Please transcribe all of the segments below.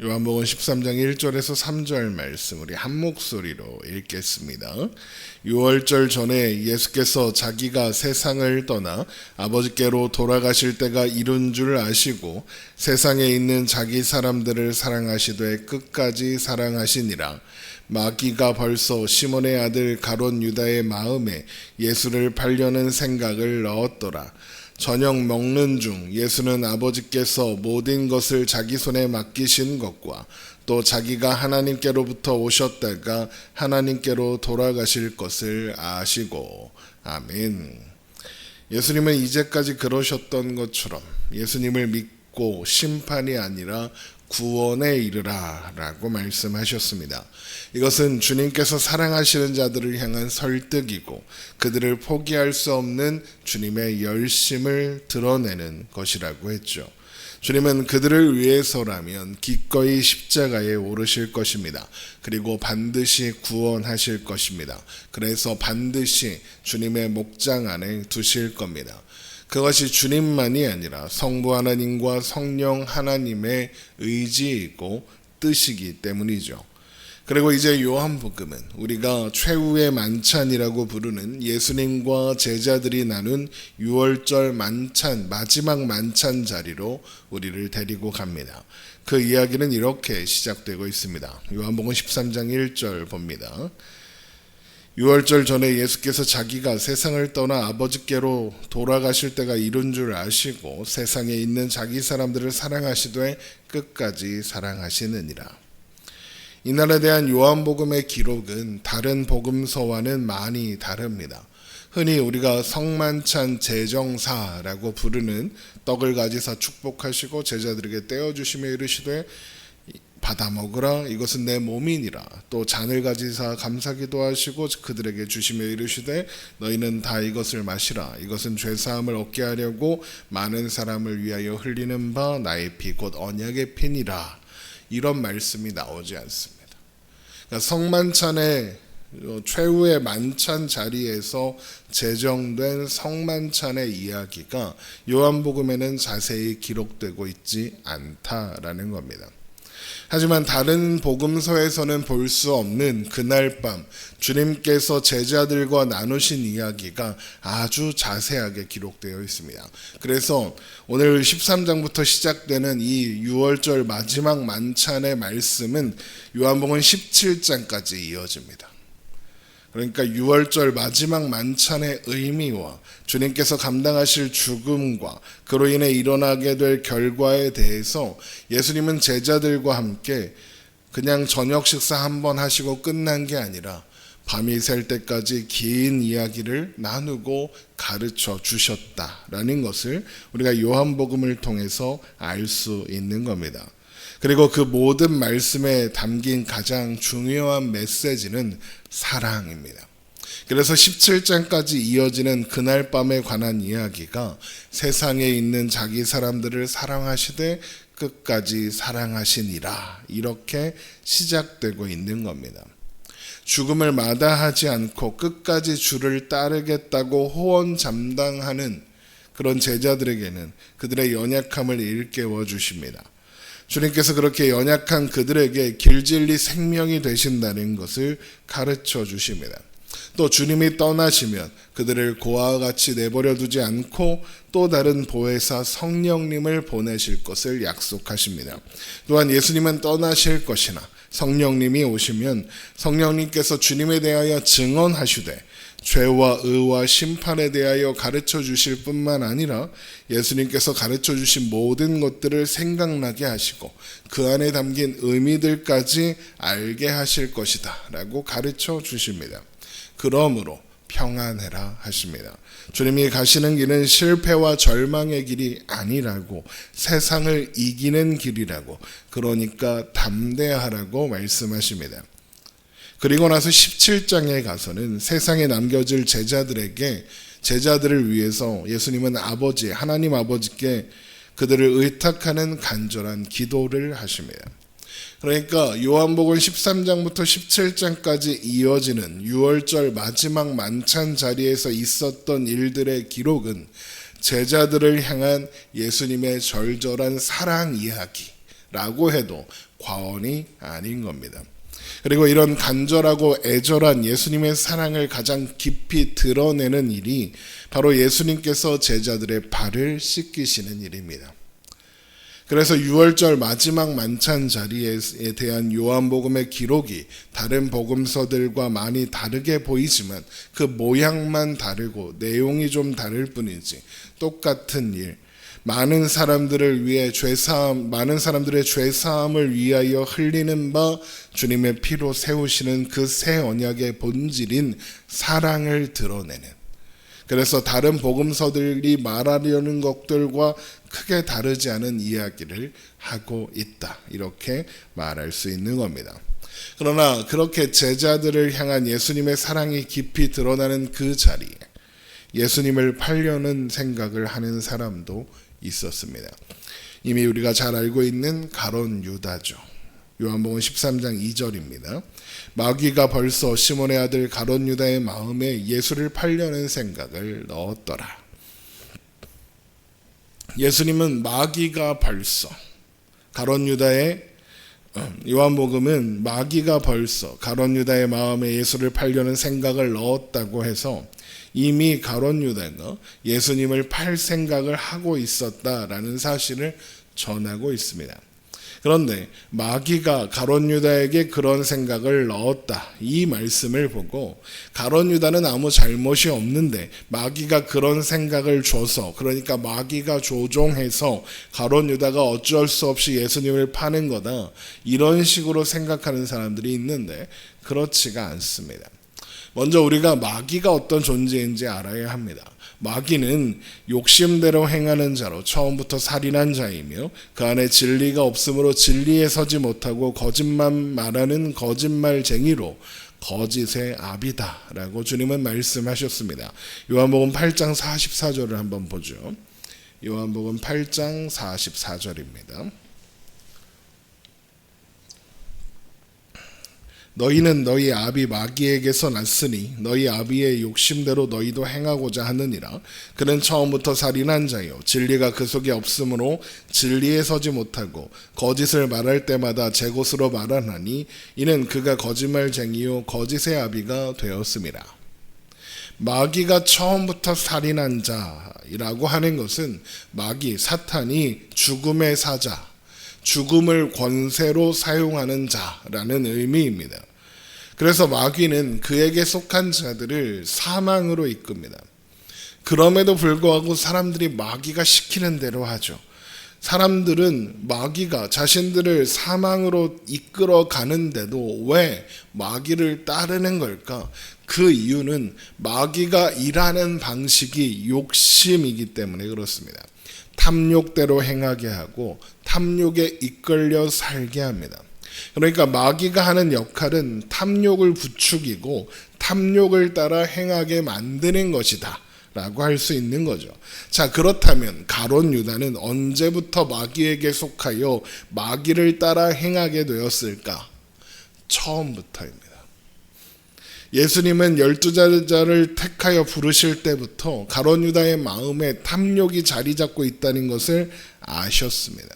요한복음 13장 1절에서 3절 말씀 우리 한 목소리로 읽겠습니다. 유월절 전에 예수께서 자기가 세상을 떠나 아버지께로 돌아가실 때가 이른 줄 아시고 세상에 있는 자기 사람들을 사랑하시되 끝까지 사랑하시니라. 마귀가 벌써 시몬의 아들 가롯 유다의 마음에 예수를 팔려는 생각을 넣었더라. 저녁 먹는 중 예수는 아버지께서 모든 것을 자기 손에 맡기신 것과 또 자기가 하나님께로부터 오셨다가 하나님께로 돌아가실 것을 아시고. 아멘. 예수님은 이제까지 그러셨던 것처럼 예수님을 믿고 심판이 아니라 구원에 이르라 라고 말씀하셨습니다. 이것은 주님께서 사랑하시는 자들을 향한 설득이고 그들을 포기할 수 없는 주님의 열심을 드러내는 것이라고 했죠. 주님은 그들을 위해서라면 기꺼이 십자가에 오르실 것입니다. 그리고 반드시 구원하실 것입니다. 그래서 반드시 주님의 목장 안에 두실 겁니다. 그것이 주님만이 아니라 성부 하나님과 성령 하나님의 의지이고 뜻이기 때문이죠. 그리고 이제 요한복음은 우리가 최후의 만찬이라고 부르는 예수님과 제자들이 나눈 유월절 만찬, 마지막 만찬 자리로 우리를 데리고 갑니다. 그 이야기는 이렇게 시작되고 있습니다. 요한복음 13장 1절 봅니다. 유월절 전에 예수께서 자기가 세상을 떠나 아버지께로 돌아가실 때가 이른 줄 아시고 세상에 있는 자기 사람들을 사랑하시되 끝까지 사랑하시느니라. 이날에 대한 요한복음의 기록은 다른 복음서와는 많이 다릅니다. 흔히 우리가 성만찬 제정사라고 부르는 떡을 가지사 축복하시고 제자들에게 떼어주시며 이르시되 받아 먹으라 이것은 내 몸이니라. 또 잔을 가지사 감사기도 하시고 그들에게 주시며 이르시되 너희는 다 이것을 마시라. 이것은 죄사함을 얻게 하려고 많은 사람을 위하여 흘리는 바 나의 피 곧 언약의 피니라. 이런 말씀이 나오지 않습니다. 그러니까 성만찬의 최후의 만찬 자리에서 제정된 성만찬의 이야기가 요한복음에는 자세히 기록되고 있지 않다라는 겁니다. 하지만 다른 복음서에서는 볼 수 없는 그날 밤 주님께서 제자들과 나누신 이야기가 아주 자세하게 기록되어 있습니다. 그래서 오늘 13장부터 시작되는 이 유월절 마지막 만찬의 말씀은 요한복음 17장까지 이어집니다. 그러니까 유월절 마지막 만찬의 의미와 주님께서 감당하실 죽음과 그로 인해 일어나게 될 결과에 대해서 예수님은 제자들과 함께 그냥 저녁 식사 한번 하시고 끝난 게 아니라 밤이 샐 때까지 긴 이야기를 나누고 가르쳐 주셨다라는 것을 우리가 요한복음을 통해서 알 수 있는 겁니다. 그리고 그 모든 말씀에 담긴 가장 중요한 메시지는 사랑입니다. 그래서 17장까지 이어지는 그날 밤에 관한 이야기가 세상에 있는 자기 사람들을 사랑하시되 끝까지 사랑하시니라 이렇게 시작되고 있는 겁니다. 죽음을 마다하지 않고 끝까지 주를 따르겠다고 호언장담하는 그런 제자들에게는 그들의 연약함을 일깨워 주십니다. 주님께서 그렇게 연약한 그들에게 길진리 생명이 되신다는 것을 가르쳐 주십니다. 또 주님이 떠나시면 그들을 고아와 같이 내버려 두지 않고 또 다른 보혜사 성령님을 보내실 것을 약속하십니다. 또한 예수님은 떠나실 것이나 성령님이 오시면 성령님께서 주님에 대하여 증언하시되 죄와 의와 심판에 대하여 가르쳐 주실 뿐만 아니라 예수님께서 가르쳐 주신 모든 것들을 생각나게 하시고 그 안에 담긴 의미들까지 알게 하실 것이다 라고 가르쳐 주십니다. 그러므로 평안해라 하십니다. 주님이 가시는 길은 실패와 절망의 길이 아니라고 세상을 이기는 길이라고 그러니까 담대하라고 말씀하십니다. 그리고 나서 17장에 가서는 세상에 남겨질 제자들을 위해서 예수님은 아버지 하나님 아버지께 그들을 의탁하는 간절한 기도를 하십니다. 그러니까 요한복음 13장부터 17장까지 이어지는 유월절 마지막 만찬 자리에서 있었던 일들의 기록은 제자들을 향한 예수님의 절절한 사랑 이야기 라고 해도 과언이 아닌 겁니다. 그리고 이런 간절하고 애절한 예수님의 사랑을 가장 깊이 드러내는 일이 바로 예수님께서 제자들의 발을 씻기시는 일입니다. 그래서 6월절 마지막 만찬 자리에 대한 요한복음의 기록이 다른 복음서들과 많이 다르게 보이지만 그 모양만 다르고 내용이 좀 다를 뿐이지 똑같은 일, 많은 사람들을 위해 많은 사람들의 죄사함을 위하여 흘리는 바 주님의 피로 세우시는 그 새 언약의 본질인 사랑을 드러내는, 그래서 다른 복음서들이 말하려는 것들과 크게 다르지 않은 이야기를 하고 있다, 이렇게 말할 수 있는 겁니다. 그러나 그렇게 제자들을 향한 예수님의 사랑이 깊이 드러나는 그 자리에 예수님을 팔려는 생각을 하는 사람도 있었습니다. 이미 우리가 잘 알고 있는 가룟 유다죠. 요한복음 13장 2절입니다. 마귀가 벌써 시몬의 아들 가룟 유다의 마음에 예수를 팔려는 생각을 넣었더라. 예수님은 마귀가 벌써, 요한복음은 마귀가 벌써 가룟 유다의 마음에 예수를 팔려는 생각을 넣었다고 해서 이미 가룟 유다가 예수님을 팔 생각을 하고 있었다라는 사실을 전하고 있습니다. 그런데 마귀가 가룟 유다에게 그런 생각을 넣었다, 이 말씀을 보고 가룟 유다는 아무 잘못이 없는데 마귀가 그런 생각을 줘서, 그러니까 마귀가 조종해서 가룟 유다가 어쩔 수 없이 예수님을 파는 거다, 이런 식으로 생각하는 사람들이 있는데 그렇지가 않습니다. 먼저 우리가 마귀가 어떤 존재인지 알아야 합니다. 마귀는 욕심대로 행하는 자로 처음부터 살인한 자이며 그 안에 진리가 없으므로 진리에 서지 못하고 거짓말 말하는 거짓말쟁이로 거짓의 아비다 라고 주님은 말씀하셨습니다. 요한복음 8장 44절을 한번 보죠. 요한복음 8장 44절입니다. 너희는 너희 아비 마귀에게서 났으니 너희 아비의 욕심대로 너희도 행하고자 하느니라. 그는 처음부터 살인한 자요 진리가 그 속에 없으므로 진리에 서지 못하고 거짓을 말할 때마다 제 것으로 말하나니 이는 그가 거짓말쟁이요 거짓의 아비가 되었음이라. 마귀가 처음부터 살인한 자라고 하는 것은 마귀, 사탄이 죽음의 사자, 죽음을 권세로 사용하는 자라는 의미입니다. 그래서 마귀는 그에게 속한 자들을 사망으로 이끕니다. 그럼에도 불구하고 사람들이 마귀가 시키는 대로 하죠. 사람들은 마귀가 자신들을 사망으로 이끌어 가는데도 왜 마귀를 따르는 걸까? 그 이유는 마귀가 일하는 방식이 욕심이기 때문에 그렇습니다. 탐욕대로 행하게 하고 탐욕에 이끌려 살게 합니다. 그러니까 마귀가 하는 역할은 탐욕을 부추기고 탐욕을 따라 행하게 만드는 것이다 라고 할 수 있는 거죠. 자, 그렇다면 가룟 유다는 언제부터 마귀에게 속하여 마귀를 따라 행하게 되었을까? 처음부터입니다. 예수님은 12제자를 택하여 부르실 때부터 가룟 유다의 마음에 탐욕이 자리 잡고 있다는 것을 아셨습니다.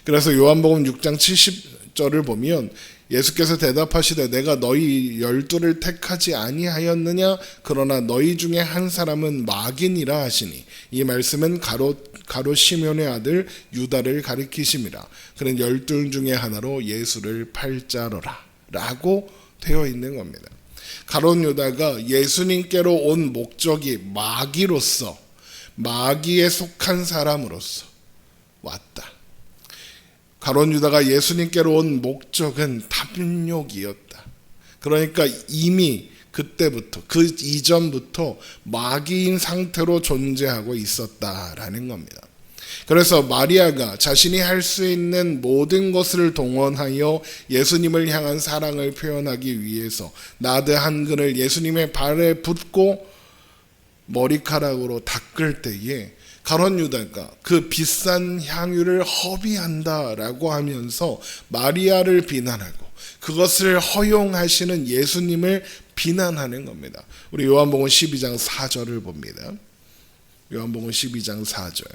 그래서 요한복음 6장 70절을 보면 예수께서 대답하시되 내가 너희 12를 택하지 아니하였느냐? 그러나 너희 중에 한 사람은 마귀니라 하시니, 이 말씀은 가룟 시몬의 아들 유다를 가리키심이라. 그는 12 중에 하나로 예수를 팔 자로라 라고 되어 있는 겁니다. 가룟 유다가 예수님께로 온 목적이 마귀로서, 마귀에 속한 사람으로서 왔다. 가룟 유다가 예수님께로 온 목적은 탐욕이었다. 그러니까 이미 그때부터, 그 이전부터 마귀인 상태로 존재하고 있었다라는 겁니다. 그래서 마리아가 자신이 할 수 있는 모든 것을 동원하여 예수님을 향한 사랑을 표현하기 위해서 나드 한 근을 예수님의 발에 붓고 머리카락으로 닦을 때에 가룟 유다가 그 비싼 향유를 허비한다라고 하면서 마리아를 비난하고 그것을 허용하시는 예수님을 비난하는 겁니다. 우리 요한복음 12장 4절을 봅니다. 요한복음 12장 4절.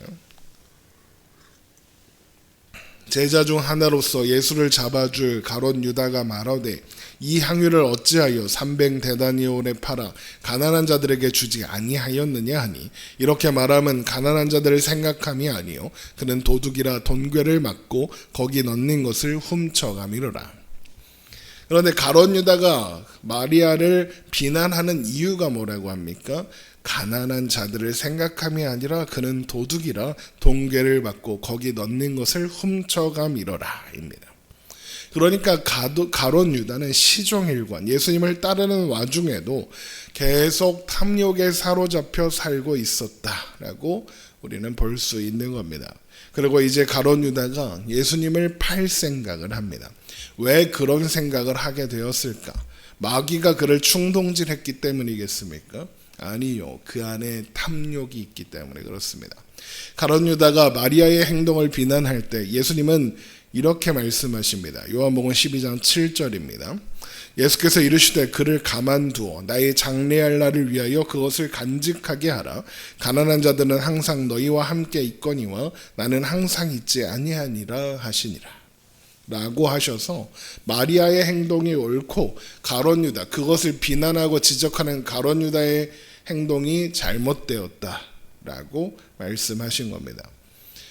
제자 중 하나로서 예수를 잡아줄 가롯 유다가 말하되 이 향유를 어찌하여 300데나리온에 팔아 가난한 자들에게 주지 아니하였느냐 하니 이렇게 말하면 가난한 자들을 생각함이 아니요 그는 도둑이라 돈괴를 맞고 거기 넣는 것을 훔쳐가미로라. 그런데 가롯 유다가 마리아를 비난하는 이유가 뭐라고 합니까? 가난한 자들을 생각함이 아니라 그는 도둑이라 돈괴를 받고 거기 넣는 것을 훔쳐가미로라 입니다. 그러니까 가롯 유다는 시종일관 예수님을 따르는 와중에도 계속 탐욕에 사로잡혀 살고 있었다라고 우리는 볼 수 있는 겁니다. 그리고 이제 가롯 유다가 예수님을 팔 생각을 합니다. 왜 그런 생각을 하게 되었을까? 마귀가 그를 충동질했기 때문이겠습니까? 아니요. 그 안에 탐욕이 있기 때문에 그렇습니다. 가롯 유다가 마리아의 행동을 비난할 때 예수님은 이렇게 말씀하십니다. 요한복음 12장 7절입니다. 예수께서 이르시되 그를 가만두어 나의 장래할 날을 위하여 그것을 간직하게 하라. 가난한 자들은 항상 너희와 함께 있거니와 나는 항상 있지 아니하니라 하시니라. 라고 하셔서 마리아의 행동이 옳고 가롯 유다, 그것을 비난하고 지적하는 가롯 유다의 행동이 잘못되었다라고 말씀하신 겁니다.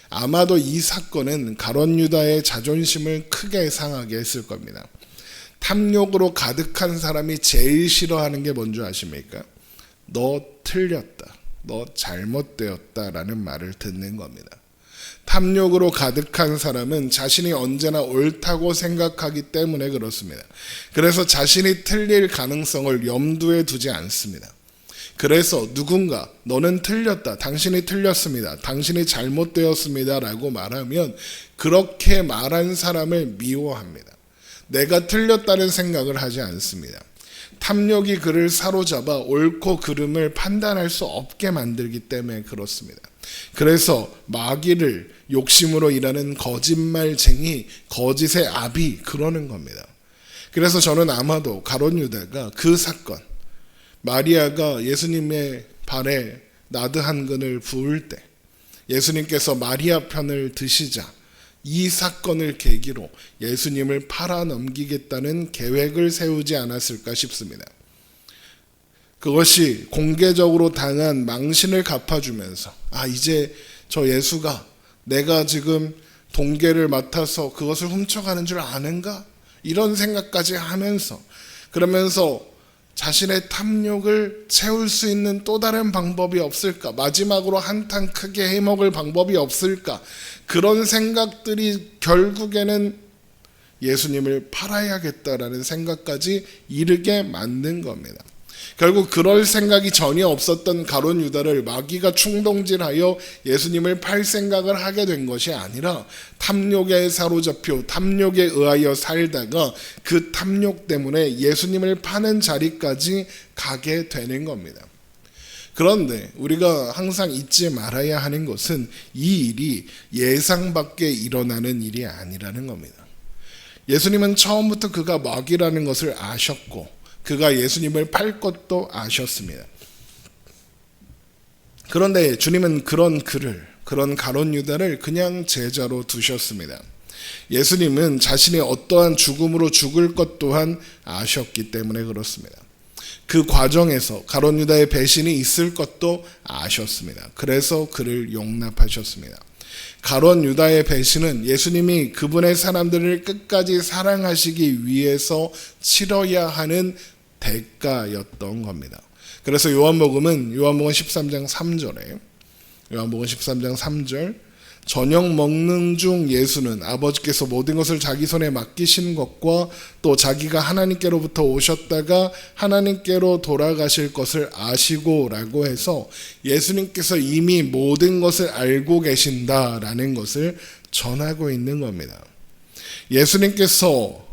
아마도 이 사건은 가롯 유다의 자존심을 크게 상하게 했을 겁니다. 탐욕으로 가득한 사람이 제일 싫어하는 게 뭔지 아십니까? 너 틀렸다, 너 잘못되었다라는 말을 듣는 겁니다. 탐욕으로 가득한 사람은 자신이 언제나 옳다고 생각하기 때문에 그렇습니다. 그래서 자신이 틀릴 가능성을 염두에 두지 않습니다. 그래서 누군가 너는 틀렸다, 당신이 틀렸습니다, 당신이 잘못되었습니다 라고 말하면 그렇게 말한 사람을 미워합니다. 내가 틀렸다는 생각을 하지 않습니다. 탐욕이 그를 사로잡아 옳고 그름을 판단할 수 없게 만들기 때문에 그렇습니다. 그래서 마귀를 욕심으로 일하는 거짓말쟁이, 거짓의 아비 그러는 겁니다. 그래서 저는 아마도 가롯 유다가 그 사건, 마리아가 예수님의 발에 나드 한 근을 부을 때 예수님께서 마리아 편을 드시자 이 사건을 계기로 예수님을 팔아 넘기겠다는 계획을 세우지 않았을까 싶습니다. 그것이 공개적으로 당한 망신을 갚아주면서 이제 저 예수가 내가 지금 돈괴를 맡아서 그것을 훔쳐가는 줄 아는가? 이런 생각까지 하면서 그러면서 자신의 탐욕을 채울 수 있는 또 다른 방법이 없을까? 마지막으로 한탕 크게 해먹을 방법이 없을까? 그런 생각들이 결국에는 예수님을 팔아야겠다라는 생각까지 이르게 만든 겁니다. 결국 그럴 생각이 전혀 없었던 가롯 유다를 마귀가 충동질하여 예수님을 팔 생각을 하게 된 것이 아니라 탐욕에 사로잡혀 탐욕에 의하여 살다가 그 탐욕 때문에 예수님을 파는 자리까지 가게 되는 겁니다. 그런데 우리가 항상 잊지 말아야 하는 것은 이 일이 예상 밖에 일어나는 일이 아니라는 겁니다. 예수님은 처음부터 그가 마귀라는 것을 아셨고 그가 예수님을 팔 것도 아셨습니다. 그런데 주님은 그런 가롯 유다를 그냥 제자로 두셨습니다. 예수님은 자신이 어떠한 죽음으로 죽을 것 또한 아셨기 때문에 그렇습니다. 그 과정에서 가롯 유다의 배신이 있을 것도 아셨습니다. 그래서 그를 용납하셨습니다. 가롯 유다의 배신은 예수님이 그분의 사람들을 끝까지 사랑하시기 위해서 치러야 하는 대가였던 겁니다. 그래서 요한복음 13장 3절 저녁 먹는 중 예수는 아버지께서 모든 것을 자기 손에 맡기신 것과 또 자기가 하나님께로부터 오셨다가 하나님께로 돌아가실 것을 아시고 라고 해서 예수님께서 이미 모든 것을 알고 계신다라는 것을 전하고 있는 겁니다. 예수님께서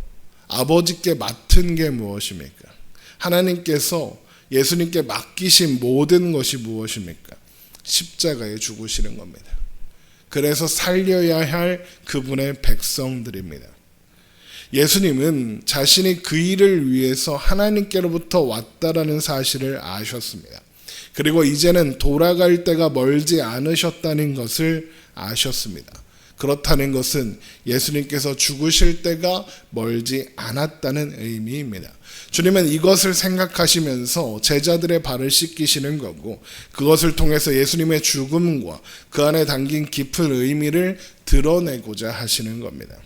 아버지께 맡은 게 무엇입니까? 하나님께서 예수님께 맡기신 모든 것이 무엇입니까? 십자가에 죽으시는 겁니다. 그래서 살려야 할 그분의 백성들입니다. 예수님은 자신이 그 일을 위해서 하나님께로부터 왔다라는 사실을 아셨습니다. 그리고 이제는 돌아갈 때가 멀지 않으셨다는 것을 아셨습니다. 그렇다는 것은 예수님께서 죽으실 때가 멀지 않았다는 의미입니다. 주님은 이것을 생각하시면서 제자들의 발을 씻기시는 거고, 그것을 통해서 예수님의 죽음과 그 안에 담긴 깊은 의미를 드러내고자 하시는 겁니다.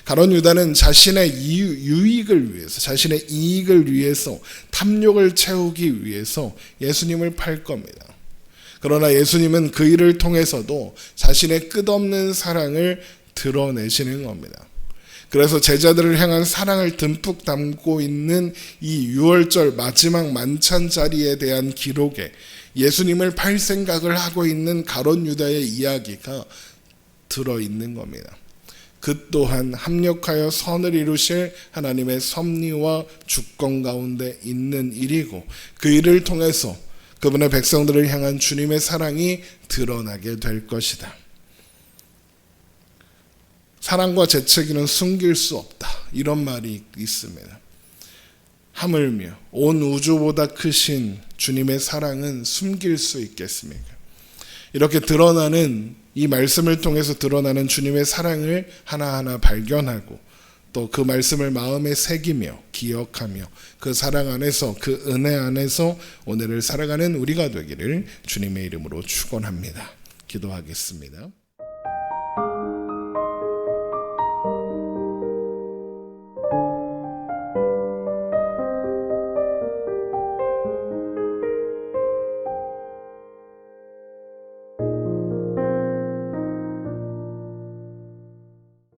가룟 유다는 자신의 유익을 위해서, 자신의 이익을 위해서, 탐욕을 채우기 위해서 예수님을 팔 겁니다. 그러나 예수님은 그 일을 통해서도 자신의 끝없는 사랑을 드러내시는 겁니다. 그래서 제자들을 향한 사랑을 듬뿍 담고 있는 이 유월절 마지막 만찬 자리에 대한 기록에 예수님을 팔 생각을 하고 있는 가룟 유다의 이야기가 들어있는 겁니다. 그 또한 합력하여 선을 이루실 하나님의 섭리와 주권 가운데 있는 일이고, 그 일을 통해서 그분의 백성들을 향한 주님의 사랑이 드러나게 될 것이다. 사랑과 재채기는 숨길 수 없다, 이런 말이 있습니다. 하물며 온 우주보다 크신 주님의 사랑은 숨길 수 있겠습니까? 이렇게 드러나는, 이 말씀을 통해서 드러나는 주님의 사랑을 하나하나 발견하고 또 그 말씀을 마음에 새기며 기억하며 그 사랑 안에서, 그 은혜 안에서 오늘을 살아가는 우리가 되기를 주님의 이름으로 축원합니다. 기도하겠습니다.